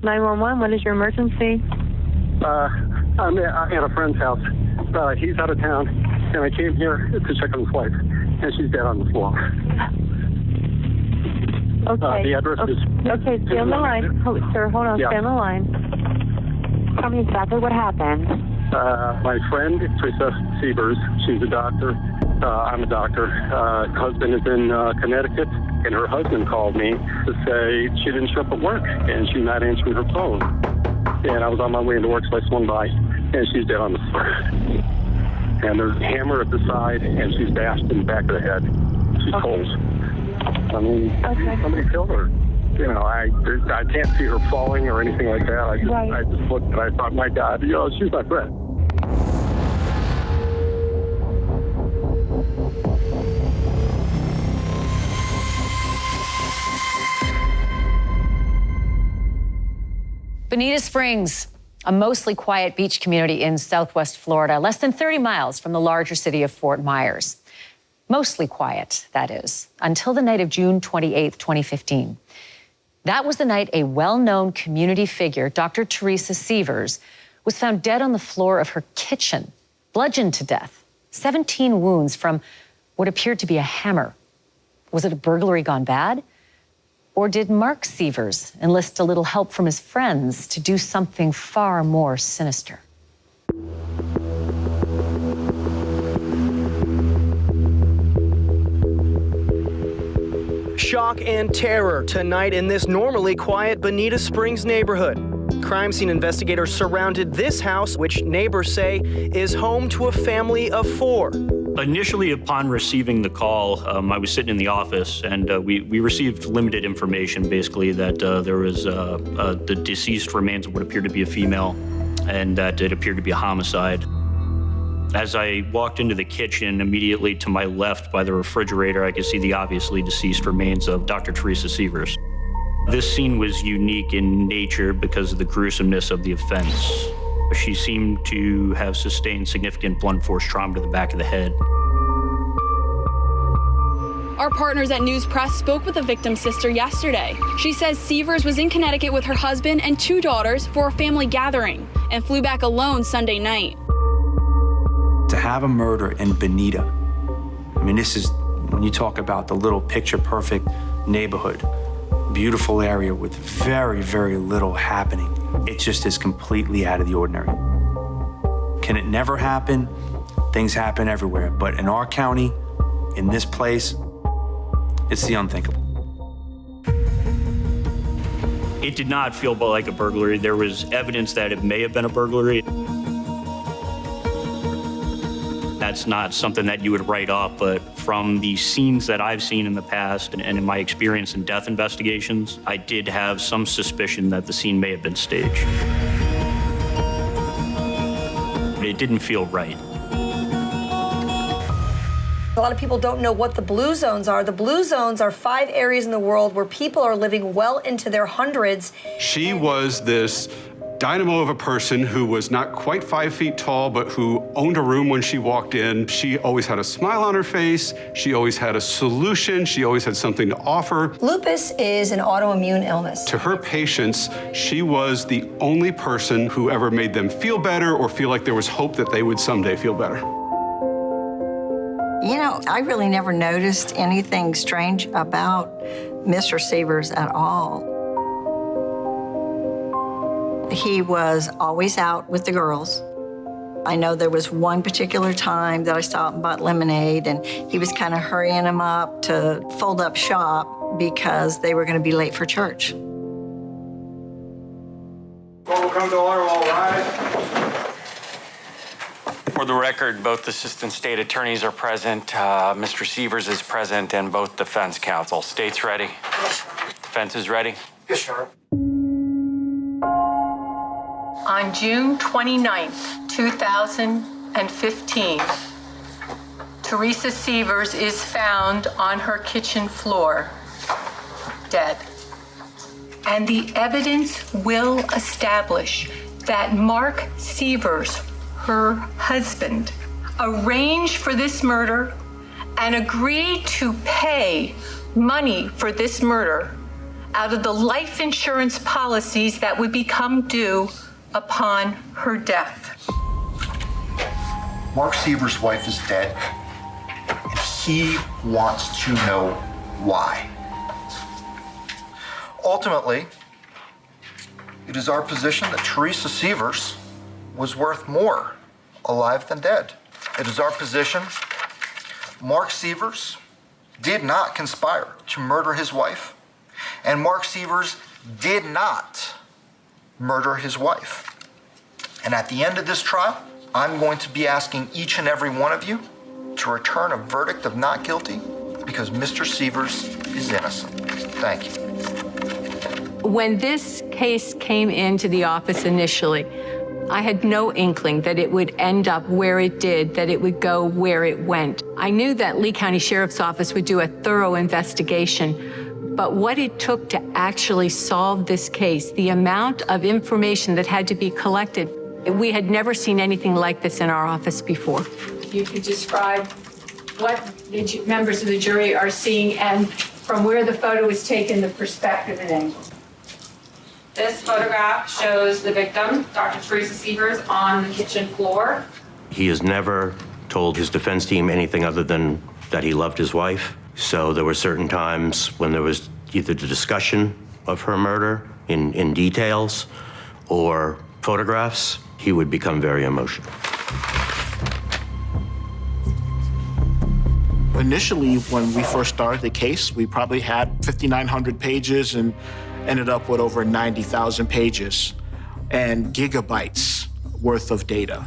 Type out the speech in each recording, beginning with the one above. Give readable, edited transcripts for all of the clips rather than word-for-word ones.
911, what is your emergency? I'm at a friend's house. He's out of town, and I came here to check on his wife, and she's dead on the floor. Okay. The address is... Okay, stay on the line. Sir, hold on, stay on the line. Tell me exactly what happened. My friend, Teresa Sievers, she's a doctor. I'm a doctor. Husband is in Connecticut, and her husband called me to say she didn't show up at work, and she's not answering her phone. And I was on my way into work, so I swung by, and she's dead on the floor. And there's a hammer at the side, and she's bashed in the back of the head. She's cold. I mean, somebody killed her. You know, I can't see her falling or anything like that. I just looked and I thought, my God, she's my friend. Bonita Springs, a mostly quiet beach community in southwest Florida, less than 30 miles from the larger city of Fort Myers. Mostly quiet, that is, until the night of June 28, 2015. That was the night a well-known community figure, Dr. Teresa Sievers, was found dead on the floor of her kitchen, bludgeoned to death, 17 wounds from what appeared to be a hammer. Was it a burglary gone bad? Or did Mark Sievers enlist a little help from his friends to do something far more sinister? Shock and terror tonight in this normally quiet Bonita Springs neighborhood. Crime scene investigators surrounded this house, which neighbors say is home to a family of 4. Initially, upon receiving the call, I was sitting in the office, and we received limited information, basically, that there was the deceased remains of what appeared to be a female, and that it appeared to be a homicide. As I walked into the kitchen, immediately to my left by the refrigerator, I could see the obviously deceased remains of Dr. Teresa Sievers. This scene was unique in nature because of the gruesomeness of the offense. She seemed to have sustained significant blunt force trauma to the back of the head. Our partners at News Press spoke with the victim's sister yesterday. She says Sievers was in Connecticut with her husband and 2 daughters for a family gathering and flew back alone Sunday night. To have a murder in Bonita, I mean, this is, when you talk about the little picture-perfect neighborhood, beautiful area with very, very little happening. It just is completely out of the ordinary. Can it never happen? Things happen everywhere, but in our county, in this place, it's the unthinkable. It did not feel like a burglary. There was evidence that it may have been a burglary. That's not something that you would write off, but from the scenes that I've seen in the past and in my experience in death investigations, I did have some suspicion that the scene may have been staged. It didn't feel right. A lot of people don't know what the blue zones are. The blue zones are 5 areas in the world where people are living well into their hundreds. She was this dynamo of a person who was not quite 5 feet tall, but who owned a room when she walked in. She always had a smile on her face. She always had a solution. She always had something to offer. Lupus is an autoimmune illness. To her patients, she was the only person who ever made them feel better or feel like there was hope that they would someday feel better. You know, I really never noticed anything strange about Mr. Sievers at all. He was always out with the girls. I know there was one particular time that I stopped and bought lemonade, and he was kind of hurrying them up to fold up shop because they were going to be late for church. We'll come to order, all rise. For the record, both assistant state attorneys are present. Mr. Sievers is present, and both defense counsel. State's ready? Yes, sir. Defense is ready? Yes, sir. On June 29th, 2015, Teresa Sievers is found on her kitchen floor, dead. And the evidence will establish that Mark Sievers, her husband, arranged for this murder and agreed to pay money for this murder out of the life insurance policies that would become due upon her death. Mark Sievers' wife is dead, and he wants to know why. Ultimately, it is our position that Teresa Sievers was worth more alive than dead. It is our position Mark Sievers did not conspire to murder his wife, and Mark Sievers did not murder his wife. And at the end of this trial, I'm going to be asking each and every one of you to return a verdict of not guilty because Mr. Sievers is innocent. Thank you. When this case came into the office initially, I had no inkling that it would end up where it did, that it would go where it went. I knew that Lee County Sheriff's Office would do a thorough investigation, but what it took to actually solve this case, the amount of information that had to be collected, we had never seen anything like this in our office before. You could describe what the members of the jury are seeing and from where the photo was taken, the perspective and angle. This photograph shows the victim, Dr. Teresa Sievers, on the kitchen floor. He has never told his defense team anything other than that he loved his wife. So there were certain times when there was either the discussion of her murder in details or photographs, he would become very emotional. Initially, when we first started the case, we probably had 5,900 pages and ended up with over 90,000 pages and gigabytes worth of data.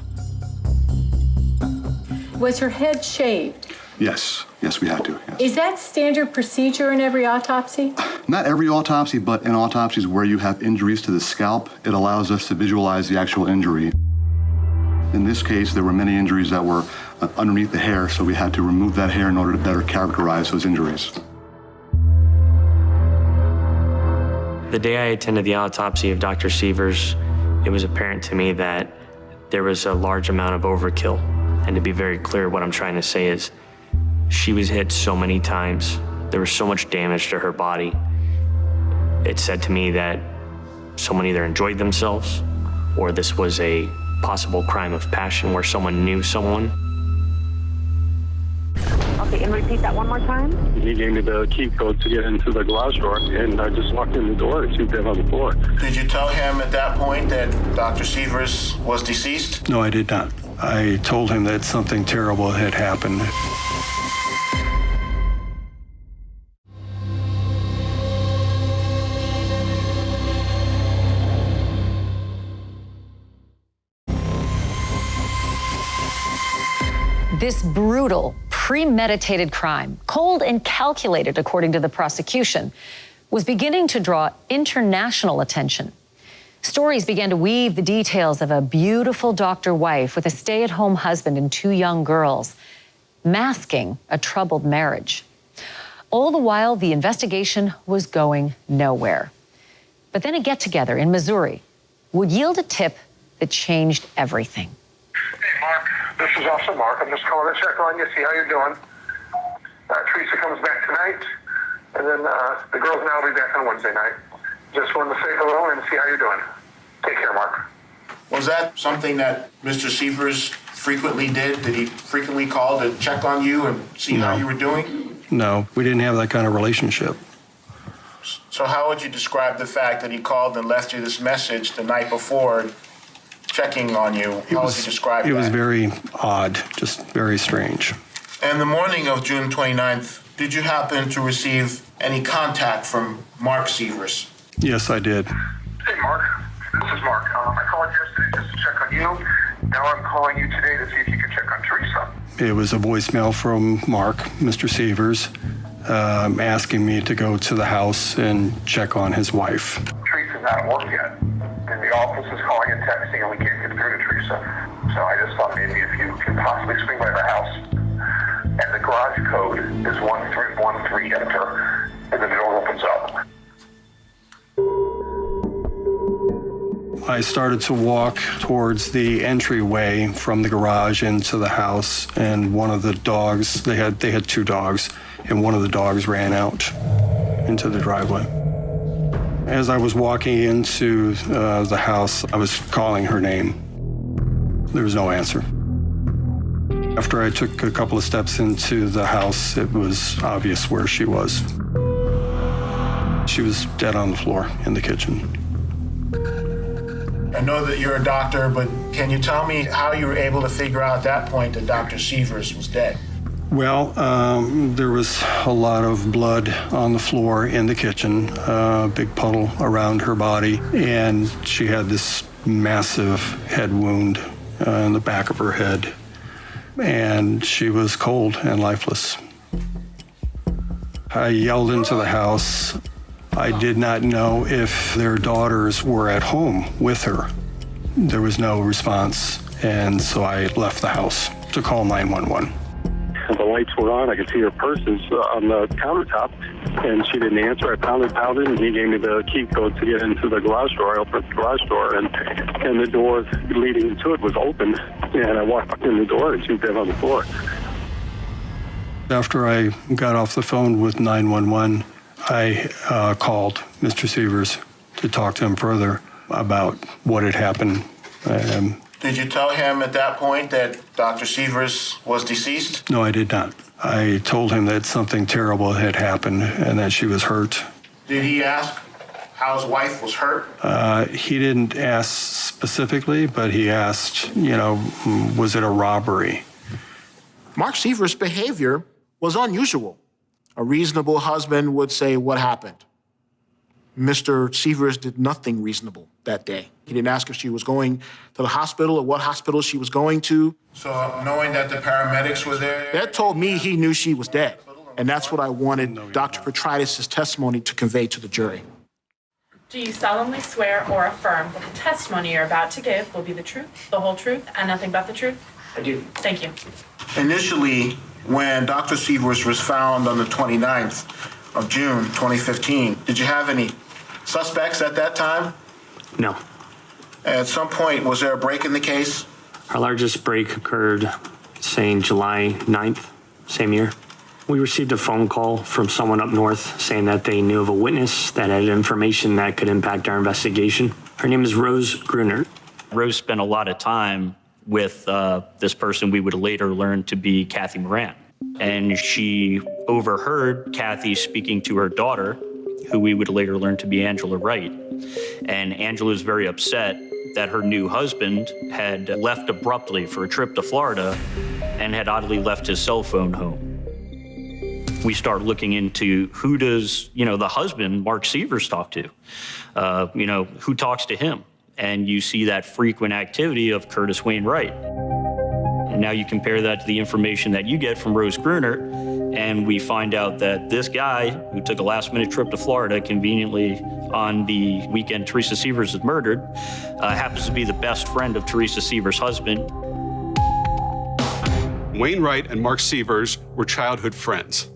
Was her head shaved? Yes, we had to. Yes. Is that standard procedure in every autopsy? Not every autopsy, but in autopsies where you have injuries to the scalp, it allows us to visualize the actual injury. In this case, there were many injuries that were underneath the hair, so we had to remove that hair in order to better characterize those injuries. The day I attended the autopsy of Dr. Sievers, it was apparent to me that there was a large amount of overkill. And to be very clear, what I'm trying to say is she was hit so many times. There was so much damage to her body. It said to me that someone either enjoyed themselves or this was a possible crime of passion where someone knew someone. Okay, and repeat that one more time. He gave me the key code to get into the garage door, and I just walked in the door and she was dead on the floor. Did you tell him at that point that Dr. Sievers was deceased? No, I did not. I told him that something terrible had happened. This brutal, premeditated crime, cold and calculated according to the prosecution, was beginning to draw international attention. Stories began to weave the details of a beautiful doctor wife with a stay-at-home husband and 2 young girls, masking a troubled marriage. All the while, the investigation was going nowhere. But then a get-together in Missouri would yield a tip that changed everything. Hey, Mark. This is Officer Mark. I'm just calling to check on you, see how you're doing. Teresa comes back tonight, and then the girls and I will be back on Wednesday night. Just wanted to say hello and see how you're doing. Take care, Mark. Was that something that Mr. Sievers frequently did? Did he frequently call to check on you and see how you were doing? No, we didn't have that kind of relationship. So how would you describe the fact that he called and left you this message the night before checking on you? How would you describe that? It was very odd, just very strange. And the morning of June 29th, did you happen to receive any contact from Mark Sievers? Yes, I did. Hey, Mark. This is Mark. I called yesterday just to check on you. Now I'm calling you today to see if you can check on Teresa. It was a voicemail from Mark, Mr. Sievers, asking me to go to the house and check on his wife. Teresa's not at work yet, and the office is calling and texting, and we can't get through to Teresa. So I just thought maybe if you could possibly swing by the house. And the garage code is 1313, enter, and then the door opens up. I started to walk towards the entryway from the garage into the house, and one of the dogs, they had 2 dogs, and one of the dogs ran out into the driveway. As I was walking into the house, I was calling her name. There was no answer. After I took a couple of steps into the house, it was obvious where she was. She was dead on the floor in the kitchen. I know that you're a doctor, but can you tell me how you were able to figure out at that point that Dr. Sievers was dead? Well, there was a lot of blood on the floor in the kitchen, a big puddle around her body, and she had this massive head wound in the back of her head, and she was cold and lifeless. I yelled into the house. I did not know if their daughters were at home with her. There was no response, and so I left the house to call 911. The lights were on. I could see her purses on the countertop, and she didn't answer. I pounded, and he gave me the key code to get into the garage door. I opened the garage door, and the door leading into it was open, and I walked in the door, and she was dead on the floor. After I got off the phone with 911, I called Mr. Sievers to talk to him further about what had happened. Did you tell him at that point that Dr. Sievers was deceased? No, I did not. I told him that something terrible had happened and that she was hurt. Did he ask how his wife was hurt? He didn't ask specifically, but he asked, was it a robbery? Mark Sievers' behavior was unusual. A reasonable husband would say, what happened? Mr. Sievers did nothing reasonable that day. He didn't ask if she was going to the hospital or what hospital she was going to. So knowing that the paramedics were there? That told me he knew she was dead. And that's what I wanted Dr. Petrides' testimony to convey to the jury. Do you solemnly swear or affirm that the testimony you're about to give will be the truth, the whole truth, and nothing but the truth? I do. Thank you. Initially, when Dr. Sievers was found on the 29th of June 2015, did you have any suspects at that time? No. At some point, was there a break in the case? Our largest break occurred, saying July 9th, same year. We received a phone call from someone up north saying that they knew of a witness that had information that could impact our investigation. Her name is Rose Gruner. Rose spent a lot of time with this person we would later learn to be Kathy Moran. And she overheard Kathy speaking to her daughter, who we would later learn to be Angela Wright. And Angela was very upset that her new husband had left abruptly for a trip to Florida and had oddly left his cell phone home. We start looking into who does, the husband, Mark Sievers, talk to? Who talks to him? And you see that frequent activity of Curtis Wainwright. And now you compare that to the information that you get from Rose Gruner, and we find out that this guy who took a last-minute trip to Florida conveniently on the weekend Teresa Sievers was murdered happens to be the best friend of Teresa Sievers' husband. Wainwright and Mark Sievers were childhood friends.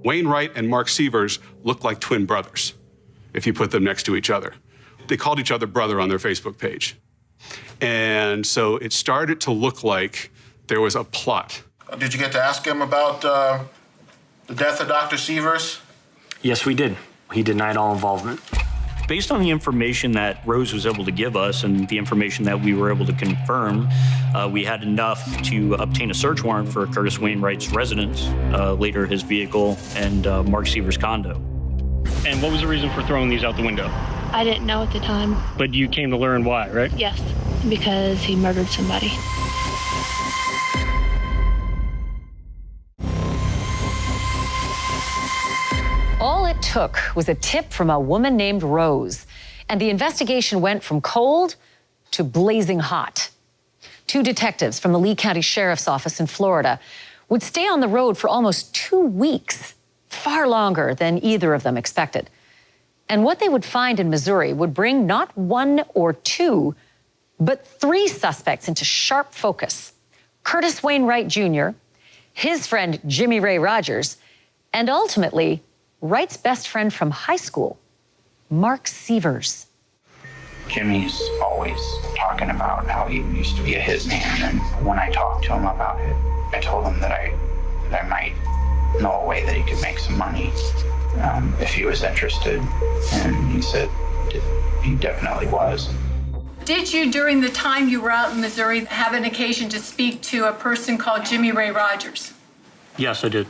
Wainwright and Mark Sievers looked like twin brothers if you put them next to each other. They called each other brother on their Facebook page. And so it started to look like there was a plot. Did you get to ask him about the death of Dr. Sievers? Yes, we did. He denied all involvement. Based on the information that Rose was able to give us and the information that we were able to confirm, we had enough to obtain a search warrant for Curtis Wainwright's residence, later his vehicle, and Mark Sievers' condo. And what was the reason for throwing these out the window? I didn't know at the time. But you came to learn why, right? Yes, because he murdered somebody. All it took was a tip from a woman named Rose, and the investigation went from cold to blazing hot. 2 detectives from the Lee County Sheriff's Office in Florida would stay on the road for almost 2 weeks, far longer than either of them expected. And what they would find in Missouri would bring not 1 or 2, but 3 suspects into sharp focus. Curtis Wainwright Jr., his friend Jimmy Ray Rogers, and ultimately, Wright's best friend from high school, Mark Sievers. Jimmy's always talking about how he used to be a hitman, and when I talked to him about it, I told him that I might know a way that he could make some money. if he was interested, and he said he definitely was. Did you, during the time you were out in Missouri, have an occasion to speak to a person called Jimmy Ray Rogers? Yes, I did.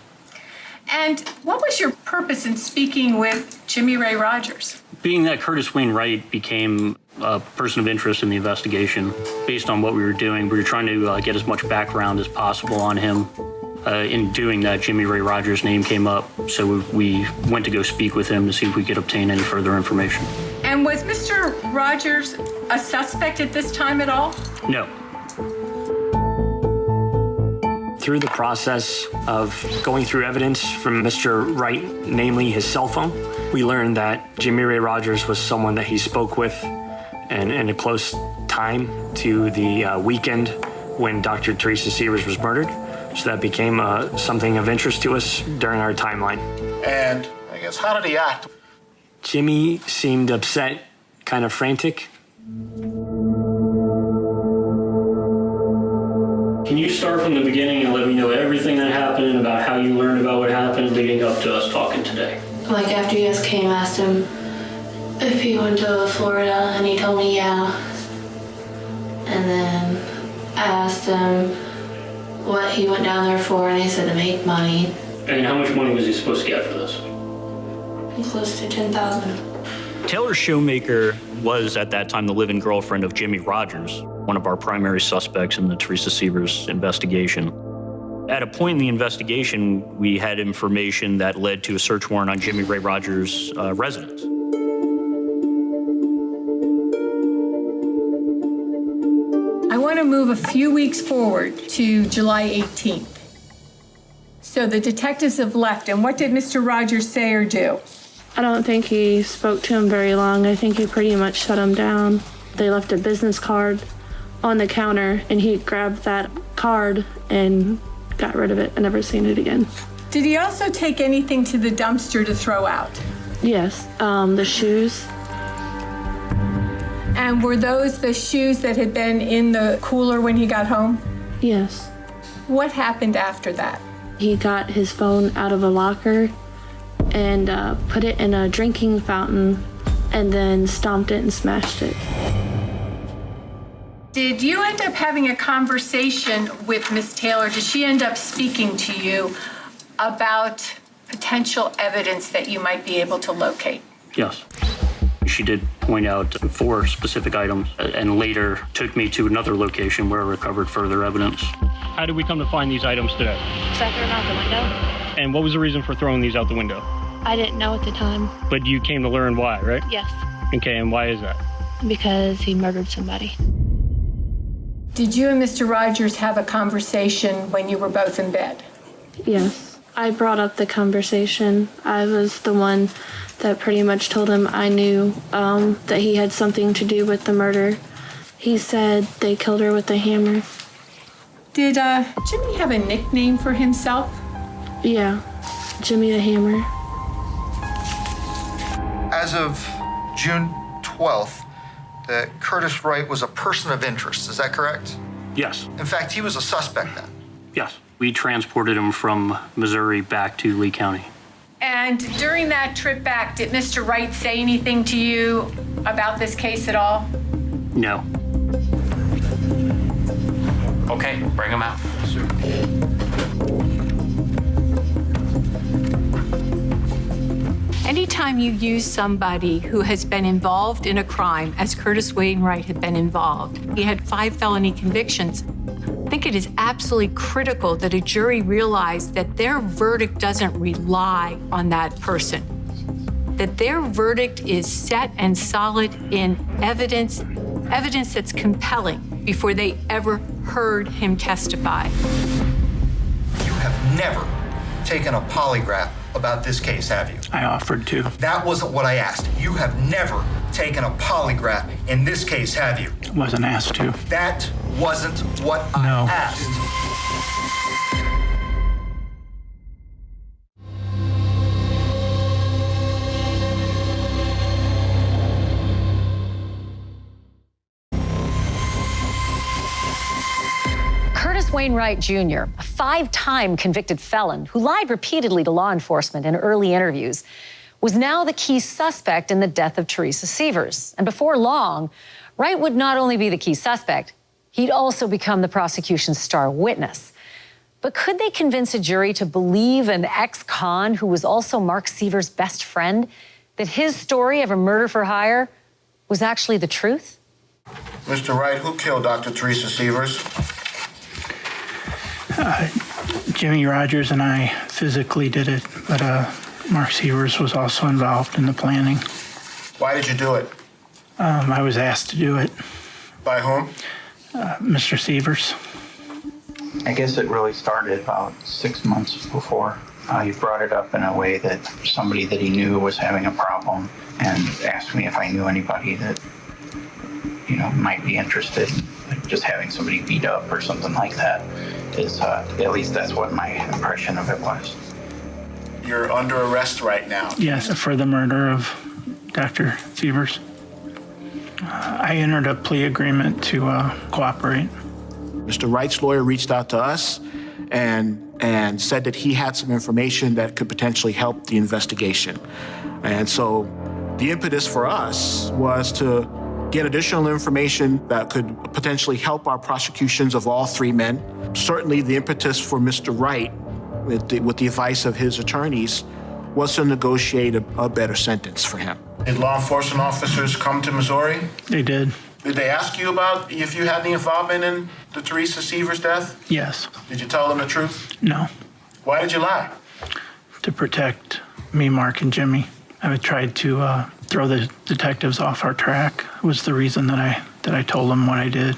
And what was your purpose in speaking with Jimmy Ray Rogers? Being that Curtis Wainwright became a person of interest in the investigation, based on what we were doing, we were trying to get as much background as possible on him. In doing that, Jimmy Ray Rogers' name came up, so we went to go speak with him to see if we could obtain any further information. And was Mr. Rogers a suspect at this time at all? No. Through the process of going through evidence from Mr. Wright, namely his cell phone, we learned that Jimmy Ray Rogers was someone that he spoke with in a close time to the weekend when Dr. Teresa Sievers was murdered. So that became something of interest to us during our timeline. And I guess, how did he act? Jimmy seemed upset, kind of frantic. Can you start from the beginning and let me know everything that happened and about how you learned about what happened leading up to us talking today? Like after you guys came, I asked him if he went to Florida, and he told me yeah. And then I asked him what he went down there for, and he said to make money. And how much money was he supposed to get for this? Close to $10,000. Taylor Shoemaker was at that time the live-in girlfriend of Jimmy Rogers, one of our primary suspects in the Teresa Sievers investigation. At a point in the investigation, we had information that led to a search warrant on Jimmy Ray Rogers' residence. I want to move a few weeks forward to July 18th. So the detectives have left, and what did Mr. Rogers say or do? I don't think he spoke to him very long. I think he pretty much shut him down. They left a business card on the counter, and he grabbed that card and got rid of it. I never seen it again. Did he also take anything to the dumpster to throw out? Yes, the shoes. And were those the shoes that had been in the cooler when he got home? Yes. What happened after that? He got his phone out of a locker and put it in a drinking fountain and then stomped it and smashed it. Did you end up having a conversation with Miss Taylor? Did she end up speaking to you about potential evidence that you might be able to locate? Yes. She did point out 4 specific items and later took me to another location where I recovered further evidence. How did we come to find these items today? So I threw them out the window. And what was the reason for throwing these out the window? I didn't know at the time. But you came to learn why, right? Yes. Okay, and why is that? Because he murdered somebody. Did you and Mr. Rogers have a conversation when you were both in bed? Yes. I brought up the conversation. I was the one that pretty much told him I knew that he had something to do with the murder. He said they killed her with a hammer. Did Jimmy have a nickname for himself? Yeah, Jimmy the Hammer. As of June 12th, that Curtis Wright was a person of interest. Is that correct? Yes. In fact, he was a suspect then. Yes. We transported him from Missouri back to Lee County. And during that trip back, did Mr. Wright say anything to you about this case at all? No. Okay, bring him out. Anytime you use somebody who has been involved in a crime, as Curtis Wainwright had been involved, he had 5 felony convictions, I think it is absolutely critical that a jury realize that their verdict doesn't rely on that person, that their verdict is set and solid in evidence that's compelling before they ever heard him testify. You have never taken a polygraph about this case, have you? I offered to. That wasn't what I asked. You have never taken a polygraph in this case, have you? Wasn't asked to. That wasn't what I asked. Curtis Kenneth Wainwright Jr., a 5-time convicted felon who lied repeatedly to law enforcement in early interviews, was now the key suspect in the death of Teresa Sievers. And before long, Wright would not only be the key suspect, he'd also become the prosecution's star witness. But could they convince a jury to believe an ex-con who was also Mark Sievers' best friend that his story of a murder for hire was actually the truth? Mr. Wright, who killed Dr. Teresa Sievers? Jimmy Rogers and I physically did it, but Mark Sievers was also involved in the planning. Why did you do it? I was asked to do it. By whom? Mr. Sievers. I guess it really started about 6 months before. He brought it up in a way that somebody that he knew was having a problem and asked me if I knew anybody that, might be interested in just having somebody beat up or something like that. At least that's what my impression of it was. You're under arrest right now. Yes, for the murder of Dr. Sievers. I entered a plea agreement to cooperate. Mr. Wright's lawyer reached out to us and said that he had some information that could potentially help the investigation. And so the impetus for us was to get additional information that could potentially help our prosecutions of all 3 men. Certainly the impetus for Mr. Wright, with the advice of his attorneys, was to negotiate a better sentence for him. Did law enforcement officers come to Missouri? They did. Did they ask you about if you had any involvement in the Teresa Sievers death? Yes. Did you tell them the truth? No. Why did you lie? To protect me, Mark, and Jimmy. I tried to throw the detectives off our track. It was the reason that I told them what I did.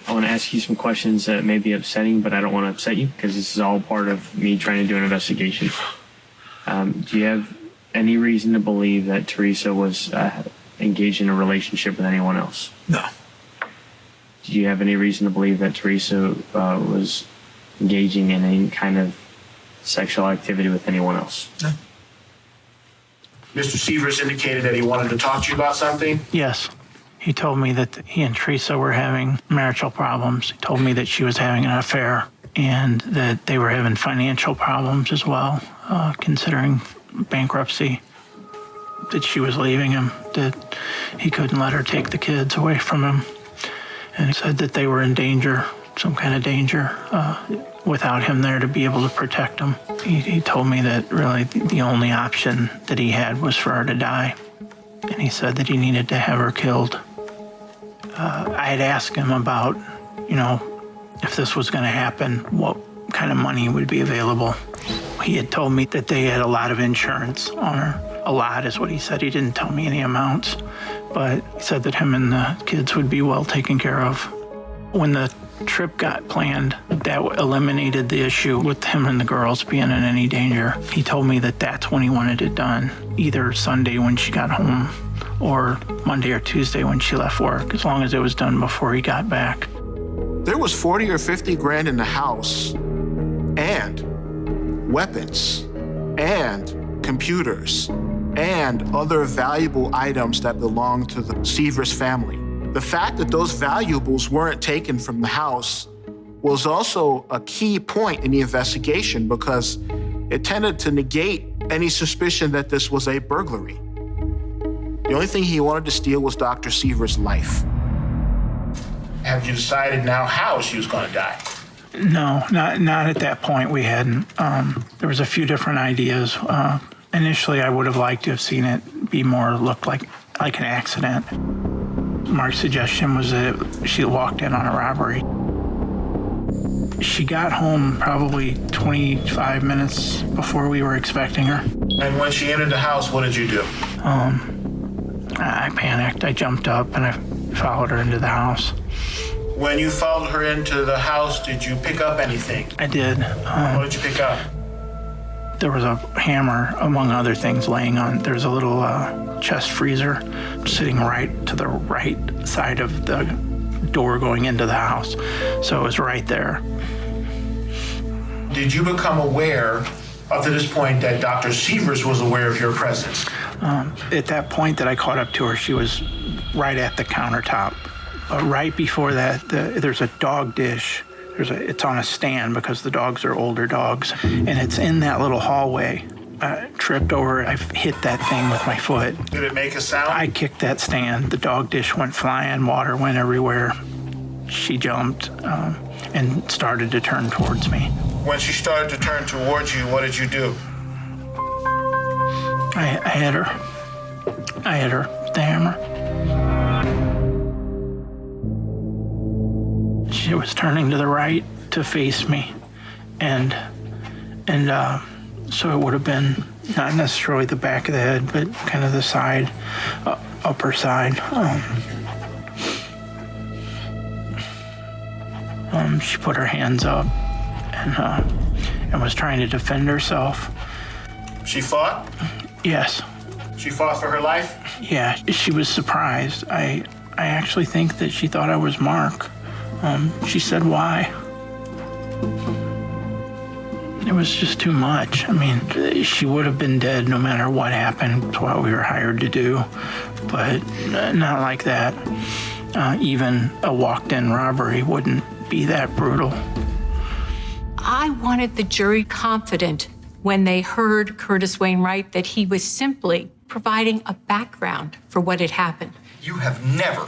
I want to ask you some questions that may be upsetting, but I don't want to upset you because this is all part of me trying to do an investigation. Do you have any reason to believe that Teresa was engaged in a relationship with anyone else? No. Do you have any reason to believe that Teresa was engaging in any kind of sexual activity with anyone else? No. Mr. Sievers indicated that he wanted to talk to you about something? Yes. He told me that he and Teresa were having marital problems. He told me that she was having an affair and that they were having financial problems as well, considering bankruptcy, that she was leaving him, that he couldn't let her take the kids away from him. And he said that they were in danger, some kind of danger, without him there to be able to protect them. He told me that really the only option that he had was for her to die. And he said that he needed to have her killed. I had asked him about, if this was going to happen, what kind of money would be available. He had told me that they had a lot of insurance on her. A lot is what he said. He didn't tell me any amounts, but he said that him and the kids would be well taken care of. When the trip got planned, that eliminated the issue with him and the girls being in any danger. He told me that that's when he wanted it done, either Sunday when she got home or Monday or Tuesday when she left work, as long as it was done before he got back. There was 40 or 50 grand in the house, and weapons, and computers, and other valuable items that belonged to the Sievers family. The fact that those valuables weren't taken from the house was also a key point in the investigation because it tended to negate any suspicion that this was a burglary. The only thing he wanted to steal was Dr. Sievers' life. Have you decided now how she was going to die? No, not at that point. We hadn't. There was a few different ideas. Initially, I would have liked to have seen it be more looked like an accident. Mark's suggestion was that she walked in on a robbery. She got home probably 25 minutes before we were expecting her. And when she entered the house, what did you do? I panicked. I jumped up and I followed her into the house. When you followed her into the house, did you pick up anything? I did. What did you pick up? There was a hammer, among other things, laying on. There's a little chest freezer sitting right to the right side of the door going into the house. So it was right there. Did you become aware up to this point that Dr. Sievers was aware of your presence? At that point that I caught up to her, she was right at the countertop Right before that, there's a dog dish. It's on a stand because the dogs are older dogs, and it's in that little hallway. I tripped over it. I hit that thing with my foot. Did it make a sound? I kicked that stand. The dog dish went flying. Water went everywhere. She jumped and started to turn towards me. When she started to turn towards you, what did you do? I hit her. I hit her with the hammer. She was turning to the right to face me, and so it would have been not necessarily the back of the head, but kind of the side, upper side. She put her hands up and was trying to defend herself. She fought? Yes. She fought for her life? Yeah, she was surprised. I actually think that she thought I was Mark. She said, why? It was just too much. I mean, she would have been dead no matter what happened. It's what we were hired to do, but not like that. Even a walked-in robbery wouldn't be that brutal. I wanted the jury confident when they heard Curtis Wainwright that he was simply providing a background for what had happened. You have never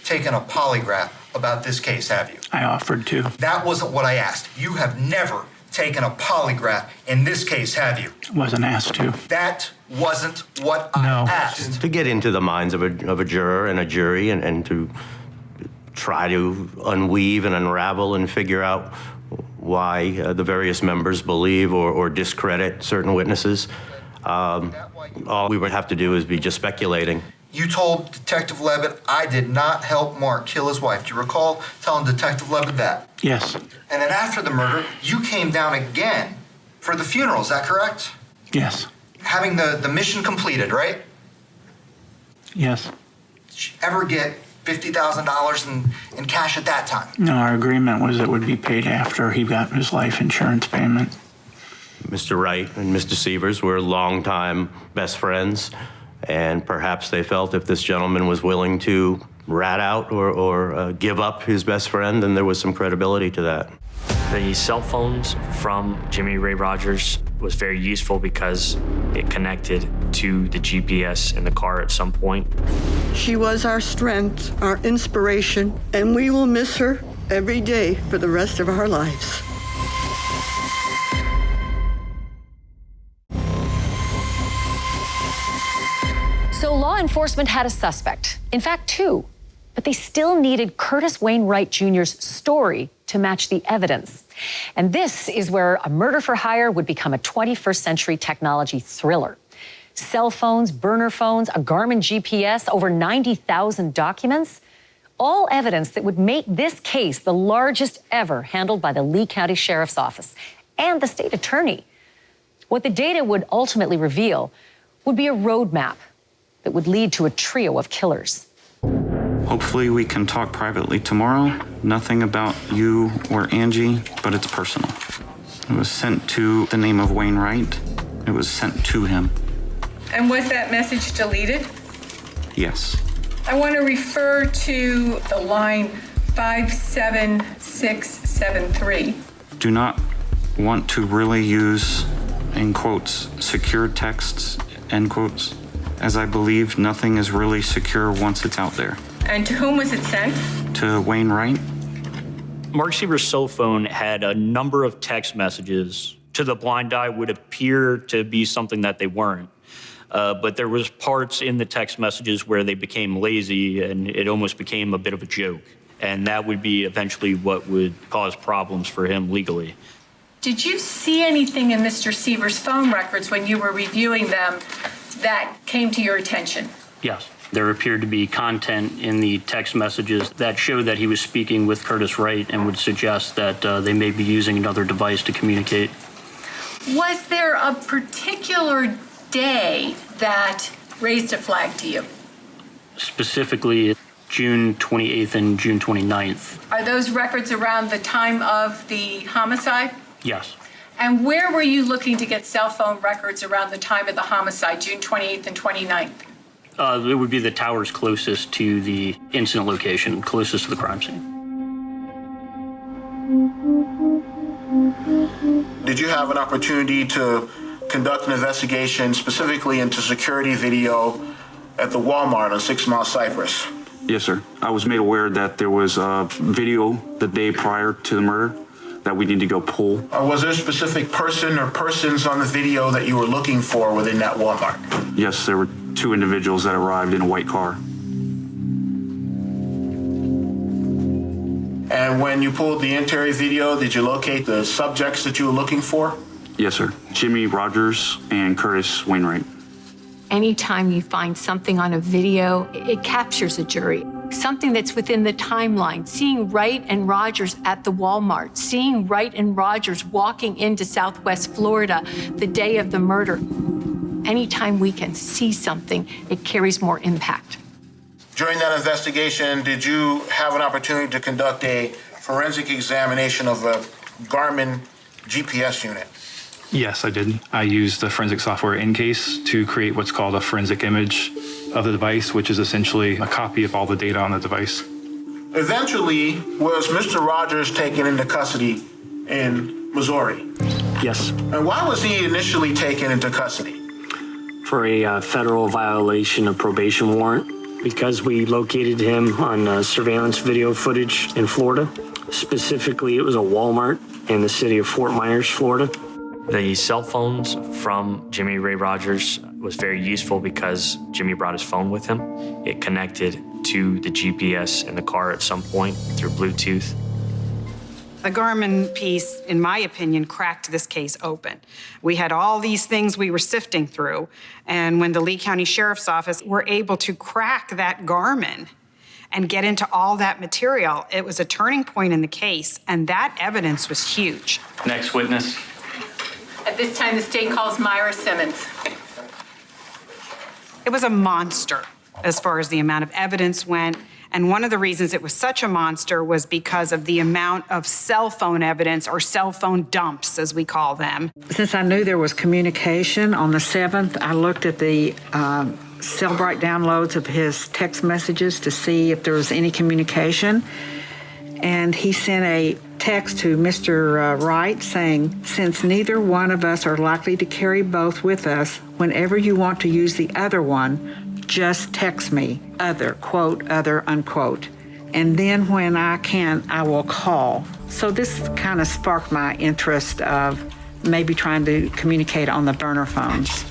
taken a polygraph about this case, have you? I offered to. That wasn't what I asked. You have never taken a polygraph in this case, have you? Wasn't asked to. That wasn't what I asked. To get into the minds of a juror and a jury and to try to unweave and unravel and figure out why the various members believe or discredit certain witnesses. All we would have to do is be just speculating. You told Detective Levitt, I did not help Mark kill his wife. Do you recall telling Detective Levitt that? Yes. And then after the murder, you came down again for the funeral, is that correct? Yes. Having the mission completed, right? Yes. Did you ever get $50,000 in cash at that time? No, our agreement was it would be paid after he got his life insurance payment. Mr. Wright and Mr. Sievers were longtime best friends, and perhaps they felt if this gentleman was willing to rat out or give up his best friend, then there was some credibility to that. The cell phones from Jimmy Ray Rogers was very useful because it connected to the GPS in the car at some point. She was our strength, our inspiration, and we will miss her every day for the rest of our lives. So law enforcement had a suspect, in fact, two, but they still needed Curtis Wainwright Jr.'s story to match the evidence. And this is where a murder for hire would become a 21st century technology thriller. Cell phones, burner phones, a Garmin GPS, over 90,000 documents, all evidence that would make this case the largest ever handled by the Lee County Sheriff's Office and the state attorney. What the data would ultimately reveal would be a roadmap that would lead to a trio of killers. Hopefully we can talk privately tomorrow. Nothing about you or Angie, but it's personal. It was sent to the name of Wainwright. It was sent to him. And was that message deleted? Yes. I want to refer to the line 57673. Do not want to really use, in quotes, secure texts, end quotes, as I believe nothing is really secure once it's out there. And to whom was it sent? To Wainwright. Mark Sievers' cell phone had a number of text messages. To the blind eye would appear to be something that they weren't. But there was parts in the text messages where they became lazy and it almost became a bit of a joke. And that would be eventually what would cause problems for him legally. Did you see anything in Mr. Sievers' phone records when you were reviewing them that came to your attention? Yes. There appeared to be content in the text messages that showed that he was speaking with Curtis Wright and would suggest that they may be using another device to communicate. Was there a particular day that raised a flag to you? Specifically, June 28th and June 29th. Are those records around the time of the homicide? Yes. And where were you looking to get cell phone records around the time of the homicide, June 28th and 29th? It would be the towers closest to the incident location, closest to the crime scene. Did you have an opportunity to conduct an investigation specifically into security video at the Walmart on 6 Mile Cypress? Yes, sir. I was made aware that there was a video the day prior to the murder that we need to go pull. Was there a specific person or persons on the video that you were looking for within that Walmart? Yes, there were 2 individuals that arrived in a white car. And when you pulled the interior video, did you locate the subjects that you were looking for? Yes, sir. Jimmy Rogers and Curtis Wainwright. Anytime you find something on a video, it captures a jury. Something that's within the timeline. Seeing Wright and Rogers at the Walmart, seeing Wright and Rogers walking into Southwest Florida the day of the murder. Anytime we can see something, it carries more impact. During that investigation, did you have an opportunity to conduct a forensic examination of a Garmin GPS unit? Yes, I did. I used the forensic software InCase to create what's called a forensic image of the device, which is essentially a copy of all the data on the device. Eventually, was Mr. Rogers taken into custody in Missouri? Yes. And why was he initially taken into custody? For a federal violation of probation warrant, because we located him on surveillance video footage in Florida. Specifically, it was a Walmart in the city of Fort Myers, Florida. The cell phones from Jimmy Ray Rogers was very useful because Jimmy brought his phone with him. It connected to the GPS in the car at some point through Bluetooth. The Garmin piece, in my opinion, cracked this case open. We had all these things we were sifting through, and when the Lee County Sheriff's Office were able to crack that Garmin and get into all that material, it was a turning point in the case, and that evidence was huge. Next witness. At this time, the state calls Myra Simmons. It was a monster as far as the amount of evidence went. And one of the reasons it was such a monster was because of the amount of cell phone evidence, or cell phone dumps, as we call them. Since I knew there was communication on the 7th, I looked at the Cellbrite downloads of his text messages to see if there was any communication. And he sent a text to Mr. Wright saying, "Since neither one of us are likely to carry both with us, whenever you want to use the other one, just text me, other, quote, other, unquote. And then when I can, I will call." So this kind of sparked my interest of maybe trying to communicate on the burner phones.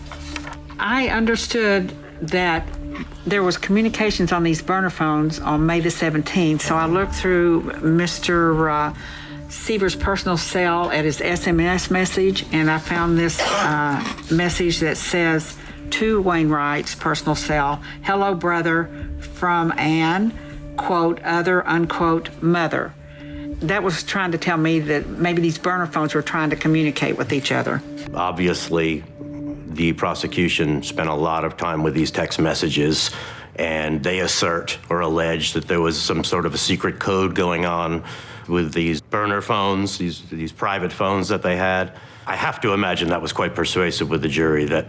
I understood that there was communications on these burner phones on May the 17th, so I looked through Mr. Sievers' personal cell at his SMS message, and I found this message that says, to Wainwright's personal cell, "Hello, brother, from Ann, quote, other, unquote, mother." That was trying to tell me that maybe these burner phones were trying to communicate with each other. Obviously, the prosecution spent a lot of time with these text messages, and they assert or allege that there was some sort of a secret code going on with these burner phones, these private phones that they had. I have to imagine that was quite persuasive with the jury, that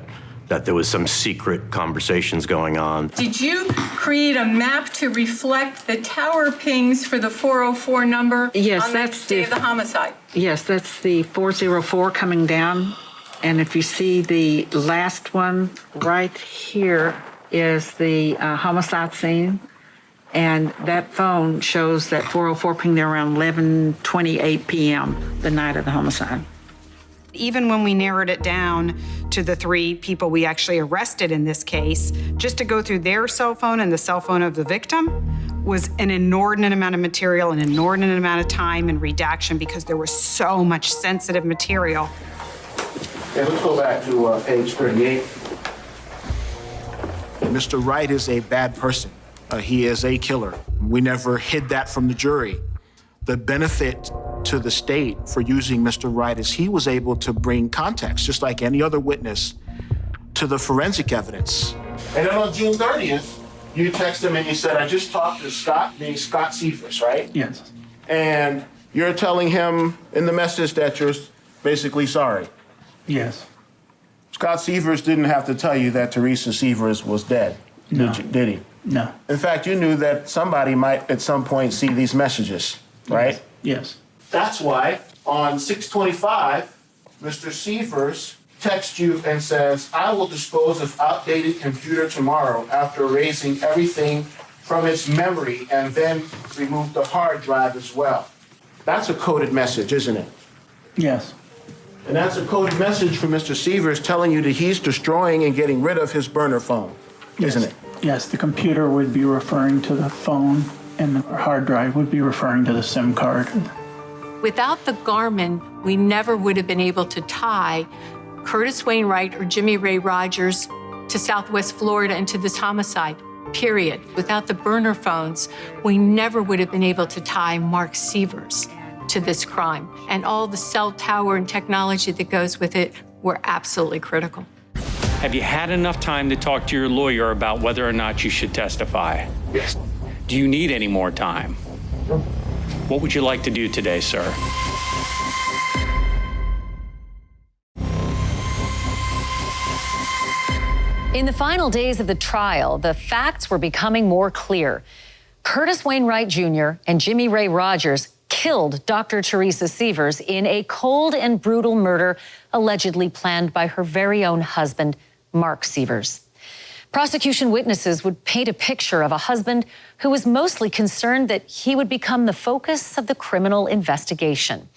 there was some secret conversations going on. Did you create a map to reflect the tower pings for the 404 number on the day of the homicide? Yes, that's the 404 coming down. And if you see the last one right here is the homicide scene. And that phone shows that 404 pinged there around 11:28 p.m. the night of the homicide. Even when we narrowed it down to the 3 people we actually arrested in this case, just to go through their cell phone and the cell phone of the victim was an inordinate amount of material, an inordinate amount of time and redaction, because there was so much sensitive material. Okay, let's go back to page 38. Mr. Wright is a bad person. He is a killer. We never hid that from the jury. The benefit to the state for using Mr. Wright is he was able to bring context, just like any other witness, to the forensic evidence. And then on June 30th, you text him and you said, "I just talked to Scott, being Scott Sievers," right? Yes. And you're telling him in the message that you're basically sorry. Yes. Scott Sievers didn't have to tell you that Teresa Sievers was dead. No. Did he? No. In fact, you knew that somebody might at some point see these messages, right? Yes. That's why on 6/25, Mr. Sievers texts you and says, I will dispose of outdated computer tomorrow after erasing everything from its memory and then remove the hard drive as well. That's a coded message, isn't it? Yes. And that's a coded message from Mr. Sievers telling you that he's destroying and getting rid of his burner phone, isn't it? Yes, the computer would be referring to the phone and the hard drive would be referring to the SIM card. Without the Garmin, we never would have been able to tie Curtis Wainwright or Jimmy Ray Rogers to Southwest Florida and to this homicide, period. Without the burner phones, we never would have been able to tie Mark Sievers to this crime. And all the cell tower and technology that goes with it were absolutely critical. Have you had enough time to talk to your lawyer about whether or not you should testify? Yes. Do you need any more time? What would you like to do today, sir? In the final days of the trial, the facts were becoming more clear. Curtis Wainwright Jr. and Jimmy Ray Rogers killed Dr. Teresa Sievers in a cold and brutal murder allegedly planned by her very own husband, Mark Sievers. Prosecution witnesses would paint a picture of a husband who was mostly concerned that he would become the focus of the criminal investigation.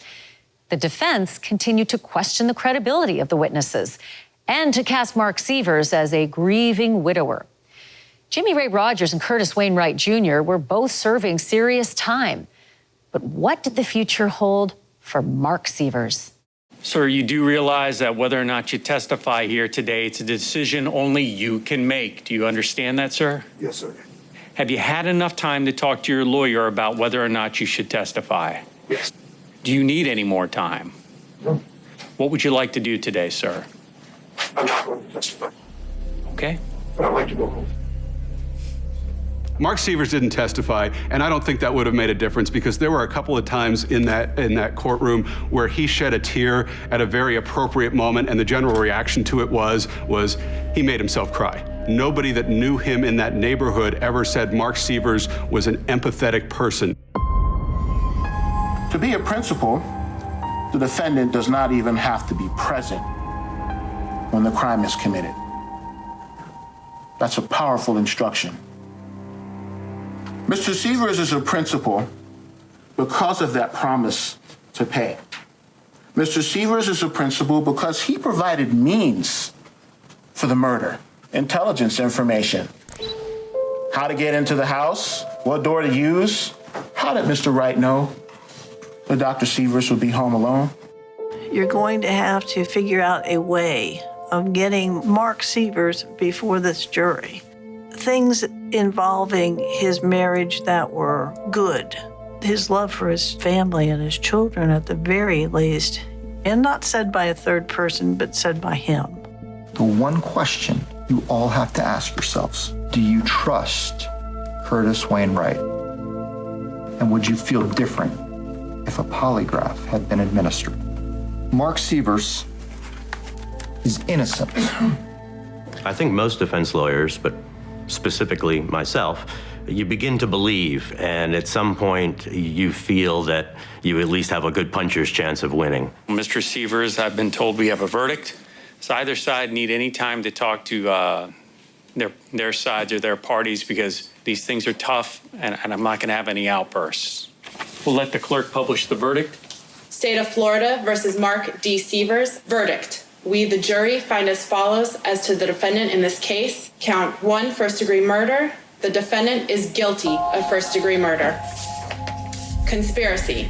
The defense continued to question the credibility of the witnesses and to cast Mark Sievers as a grieving widower. Jimmy Ray Rogers and Curtis Wainwright Jr. were both serving serious time. But what did the future hold for Mark Sievers? Sir, you do realize that whether or not you testify here today, it's a decision only you can make. Do you understand that, sir? Yes, sir. Have you had enough time to talk to your lawyer about whether or not you should testify? Yes. Do you need any more time? No. What would you like to do today, sir? I'm not going to testify. Okay. But I'd like to go home. Mark Sievers didn't testify, and I don't think that would have made a difference because there were a couple of times in that courtroom where he shed a tear at a very appropriate moment, and the general reaction to it was he made himself cry. Nobody that knew him in that neighborhood ever said Mark Sievers was an empathetic person. To be a principal, the defendant does not even have to be present when the crime is committed. That's a powerful instruction. Mr. Sievers is a principal because of that promise to pay. Mr. Sievers is a principal because he provided means for the murder, intelligence information, how to get into the house, what door to use. How did Mr. Wright know that Dr. Sievers would be home alone? You're going to have to figure out a way of getting Mark Sievers before this jury. Things involving his marriage that were good, his love for his family and his children at the very least, and not said by a third person, but said by him. The one question you all have to ask yourselves, do you trust Curtis Wainwright? And would you feel different if a polygraph had been administered? Mark Sievers is innocent. I think most defense lawyers, but specifically myself, you begin to believe, and at some point you feel that you at least have a good puncher's chance of winning. Mr. Sievers, I've been told we have a verdict. Does either side need any time to talk to their sides or their parties, because these things are tough and I'm not going to have any outbursts. We'll let the clerk publish the verdict. State of Florida versus Mark D. Sievers. Verdict. We, the jury, find as follows as to the defendant in this case. Count 1, first-degree murder. The defendant is guilty of first-degree murder. Conspiracy.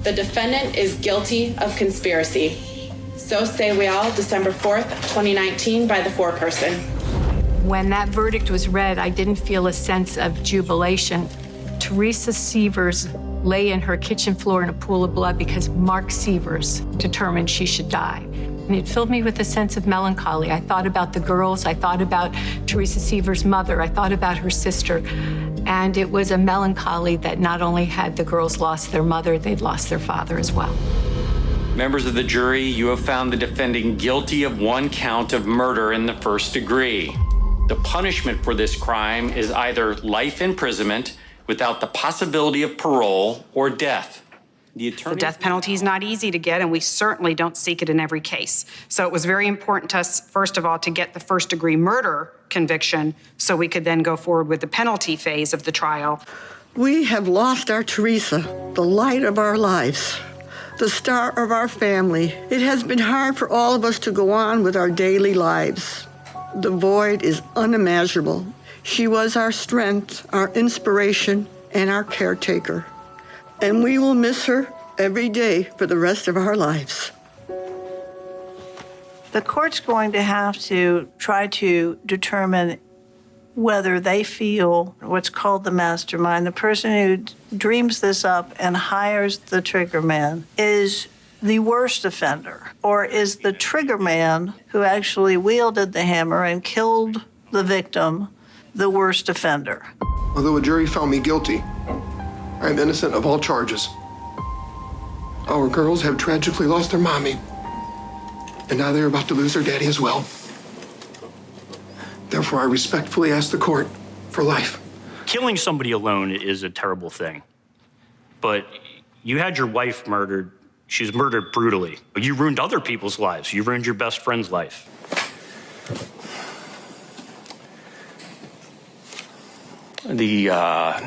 The defendant is guilty of conspiracy. So say we all, December 4th, 2019, by the foreperson. When that verdict was read, I didn't feel a sense of jubilation. Teresa Sievers lay in her kitchen floor in a pool of blood because Mark Sievers determined she should die. And it filled me with a sense of melancholy. I thought about the girls. I thought about Teresa Sievers' mother. I thought about her sister. And it was a melancholy that not only had the girls lost their mother, they'd lost their father as well. Members of the jury, you have found the defendant guilty of 1 count of murder in the first degree. The punishment for this crime is either life imprisonment without the possibility of parole or death. The death penalty is not easy to get, and we certainly don't seek it in every case. So it was very important to us, first of all, to get the first-degree murder conviction so we could then go forward with the penalty phase of the trial. We have lost our Teresa, the light of our lives, the star of our family. It has been hard for all of us to go on with our daily lives. The void is unimaginable. She was our strength, our inspiration, and our caretaker. And we will miss her every day for the rest of our lives. The court's going to have to try to determine whether they feel what's called the mastermind, the person who dreams this up and hires the trigger man, is the worst offender, or is the trigger man who actually wielded the hammer and killed the victim the worst offender. Although a jury found me guilty, I am innocent of all charges. Our girls have tragically lost their mommy, and now they're about to lose their daddy as well. Therefore, I respectfully ask the court for life. Killing somebody alone is a terrible thing. But you had your wife murdered. She was murdered brutally. You ruined other people's lives. You ruined your best friend's life. The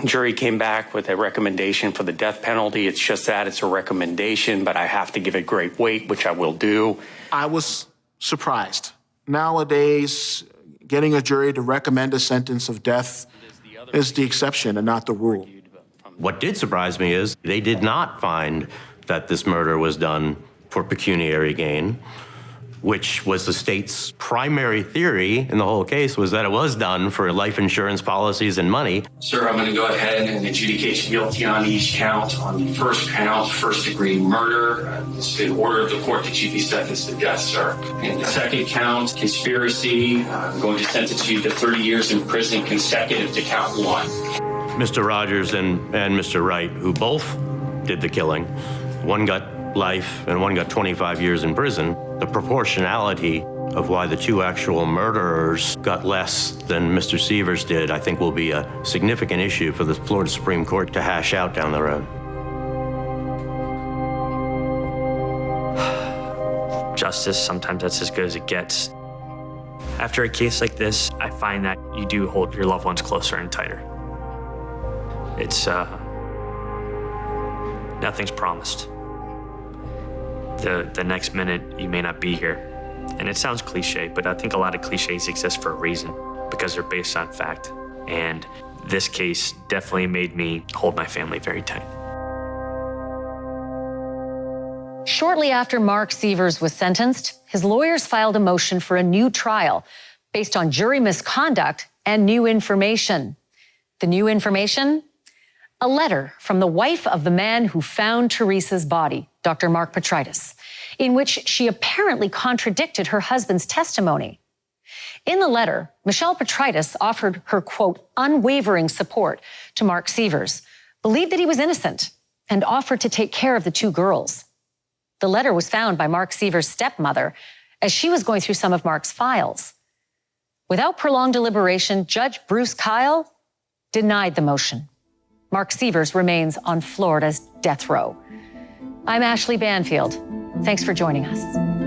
jury came back with a recommendation for the death penalty. It's just that, it's a recommendation, but I have to give it great weight, which I will do. I was surprised. Nowadays, getting a jury to recommend a sentence of death is the exception and not the rule. What did surprise me is they did not find that this murder was done for pecuniary gain, which was the state's primary theory in the whole case, was that it was done for life insurance policies and money. Sir, I'm going to go ahead and adjudicate you guilty on each count. On the first count, first-degree murder, it's in order of the court that you be sentenced to death, sir. In the second count, conspiracy, I'm going to sentence you to 30 years in prison consecutive to count one. Mr. Rogers and Mr. Wright, who both did the killing, one got life and one got 25 years in prison. The proportionality of why the two actual murderers got less than Mr. Sievers did, I think will be a significant issue for the Florida Supreme Court to hash out down the road. Justice, sometimes that's as good as it gets. After a case like this, I find that you do hold your loved ones closer and tighter. It's, nothing's promised. The next minute, you may not be here. And it sounds cliche, but I think a lot of cliches exist for a reason, because they're based on fact. And this case definitely made me hold my family very tight. Shortly after Mark Sievers was sentenced, his lawyers filed a motion for a new trial based on jury misconduct and new information. The new information? A letter from the wife of the man who found Teresa's body, Dr. Mark Petritis, in which she apparently contradicted her husband's testimony. In the letter, Michelle Petritis offered her, quote, unwavering support to Mark Sievers, believed that he was innocent, and offered to take care of the two girls. The letter was found by Mark Sievers' stepmother as she was going through some of Mark's files. Without prolonged deliberation, Judge Bruce Kyle denied the motion. Mark Sievers remains on Florida's death row. I'm Ashleigh Banfield. Thanks for joining us.